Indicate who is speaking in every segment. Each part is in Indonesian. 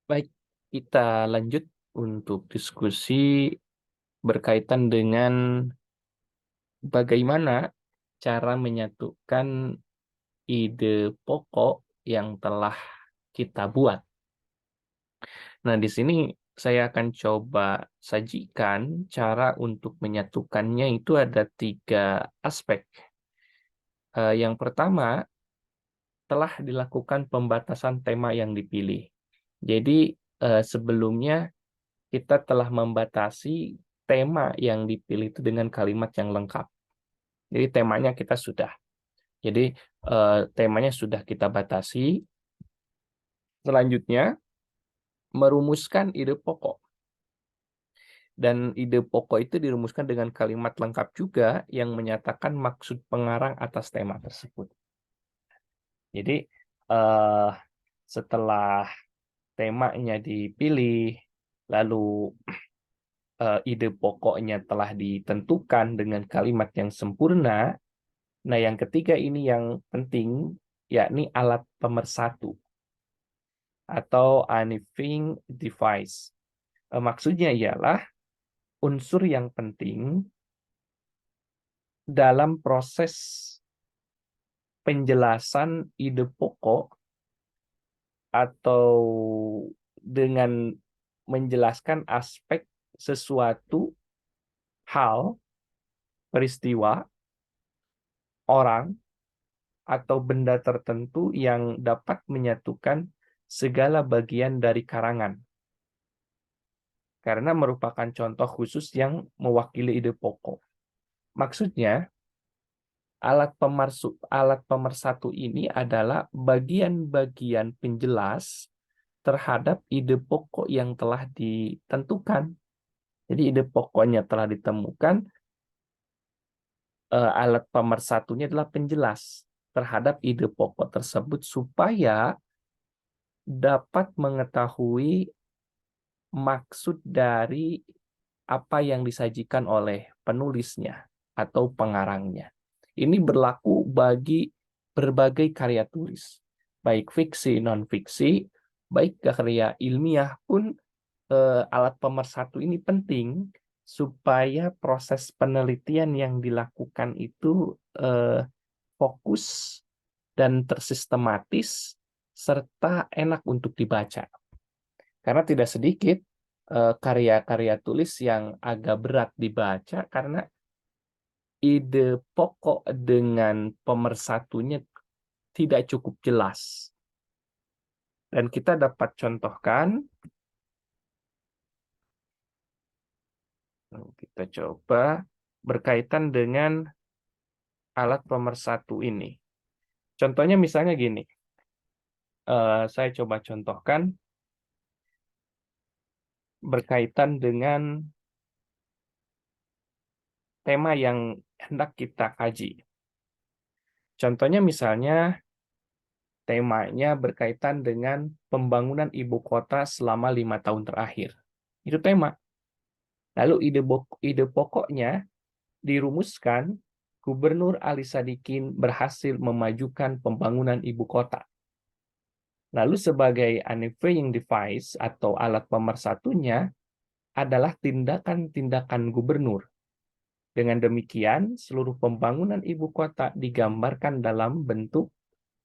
Speaker 1: Baik, kita lanjut untuk diskusi berkaitan dengan bagaimana cara menyatukan ide pokok yang telah kita buat. Nah, di sini saya akan coba sajikan cara untuk menyatukannya itu ada 3 aspek. Yang pertama, telah dilakukan pembatasan tema yang dipilih. Jadi, sebelumnya kita telah membatasi tema yang dipilih itu dengan kalimat yang lengkap. Jadi temanya kita sudah. Jadi temanya sudah kita batasi. Selanjutnya merumuskan ide pokok. Dan ide pokok itu dirumuskan dengan kalimat lengkap juga yang menyatakan maksud pengarang atas tema tersebut. Jadi eh, setelah temanya dipilih, lalu ide pokoknya telah ditentukan dengan kalimat yang sempurna. Nah, yang ketiga ini yang penting, yakni alat pemersatu atau unifying device. Maksudnya ialah unsur yang penting dalam proses penjelasan ide pokok atau dengan menjelaskan aspek sesuatu hal, peristiwa, orang, atau benda tertentu yang dapat menyatukan segala bagian dari karangan. Karena merupakan contoh khusus yang mewakili ide pokok. Maksudnya, alat pemersatu ini adalah bagian-bagian penjelas terhadap ide pokok yang telah ditentukan. Jadi ide pokoknya telah ditemukan, alat pemersatunya adalah penjelas terhadap ide pokok tersebut supaya dapat mengetahui maksud dari apa yang disajikan oleh penulisnya atau pengarangnya. Ini berlaku bagi berbagai karya tulis, baik fiksi, non-fiksi, baik karya ilmiah pun alat pemersatu ini penting supaya proses penelitian yang dilakukan itu fokus dan tersistematis serta enak untuk dibaca. Karena tidak sedikit karya-karya tulis yang agak berat dibaca karena ide pokok dengan pemersatunya tidak cukup jelas. Dan kita dapat contohkan, kita coba berkaitan dengan alat pemersatu ini. Contohnya misalnya gini, saya coba contohkan berkaitan dengan tema yang hendak kita kaji. Contohnya misalnya temanya berkaitan dengan pembangunan ibu kota selama 5 tahun terakhir. Itu tema. Lalu ide pokoknya dirumuskan, Gubernur Ali Sadikin berhasil memajukan pembangunan ibu kota. Lalu sebagai unifying device atau alat pemersatunya adalah tindakan-tindakan gubernur. Dengan demikian, seluruh pembangunan ibu kota digambarkan dalam bentuk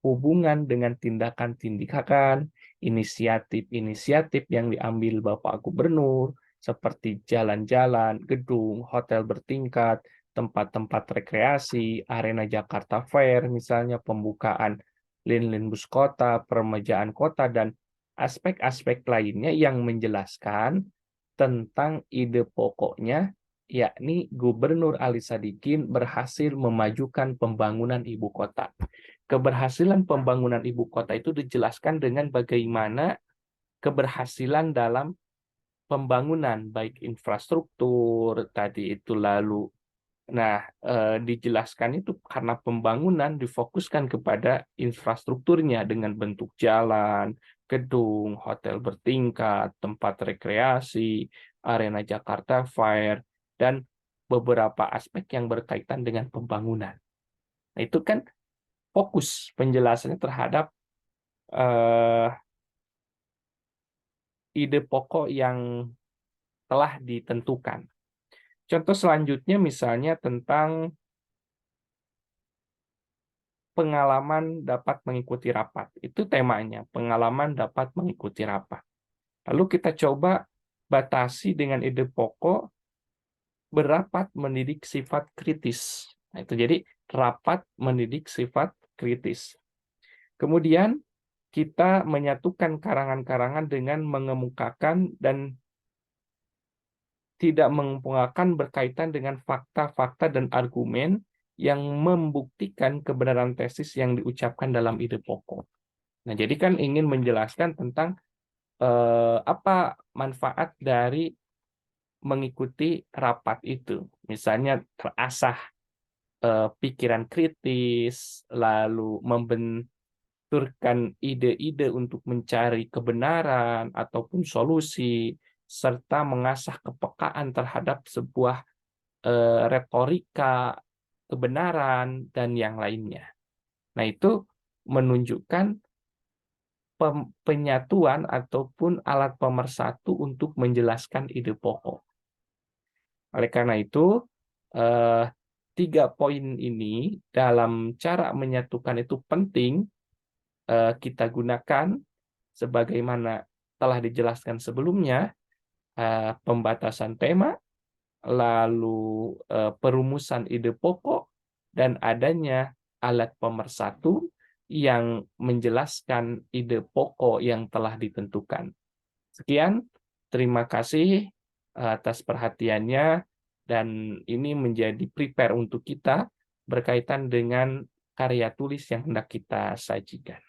Speaker 1: hubungan dengan tindakan-tindakan, inisiatif-inisiatif yang diambil Bapak Gubernur, seperti jalan-jalan, gedung, hotel bertingkat, tempat-tempat rekreasi, arena Jakarta Fair, misalnya pembukaan lin-lin bus kota, peremajaan kota, dan aspek-aspek lainnya yang menjelaskan tentang ide pokoknya, yakni Gubernur Ali Sadikin berhasil memajukan pembangunan ibu kota. Keberhasilan pembangunan ibu kota itu dijelaskan dengan bagaimana keberhasilan dalam pembangunan, baik infrastruktur tadi itu lalu. Nah, dijelaskan itu karena pembangunan difokuskan kepada infrastrukturnya dengan bentuk jalan, gedung, hotel bertingkat, tempat rekreasi, arena Jakarta Fair, dan beberapa aspek yang berkaitan dengan pembangunan. Nah, itu kan fokus penjelasannya terhadap eh, ide pokok yang telah ditentukan. Contoh selanjutnya misalnya tentang pengalaman dapat mengikuti rapat. Itu temanya, pengalaman dapat mengikuti rapat. Lalu kita coba batasi dengan ide pokok berapat mendidik sifat kritis. Nah, itu jadi rapat mendidik sifat kritis. Kemudian kita menyatukan karangan-karangan dengan mengemukakan dan tidak mengemukakan berkaitan dengan fakta-fakta dan argumen yang membuktikan kebenaran tesis yang diucapkan dalam ide pokok. Nah, jadi kan ingin menjelaskan tentang apa manfaat dari mengikuti rapat itu. Misalnya terasah pikiran kritis, lalu membenturkan ide-ide untuk mencari kebenaran ataupun solusi, serta mengasah kepekaan terhadap sebuah retorika, kebenaran, dan yang lainnya. Nah, itu menunjukkan penyatuan ataupun alat pemersatu untuk menjelaskan ide pokok. Oleh karena itu, eh, 3 poin ini dalam cara menyatukan itu penting kita gunakan sebagaimana telah dijelaskan sebelumnya, pembatasan tema, lalu perumusan ide pokok, dan adanya alat pemersatu yang menjelaskan ide pokok yang telah ditentukan. Sekian, terima kasih atas perhatiannya, dan ini menjadi prepare untuk kita berkaitan dengan karya tulis yang hendak kita sajikan.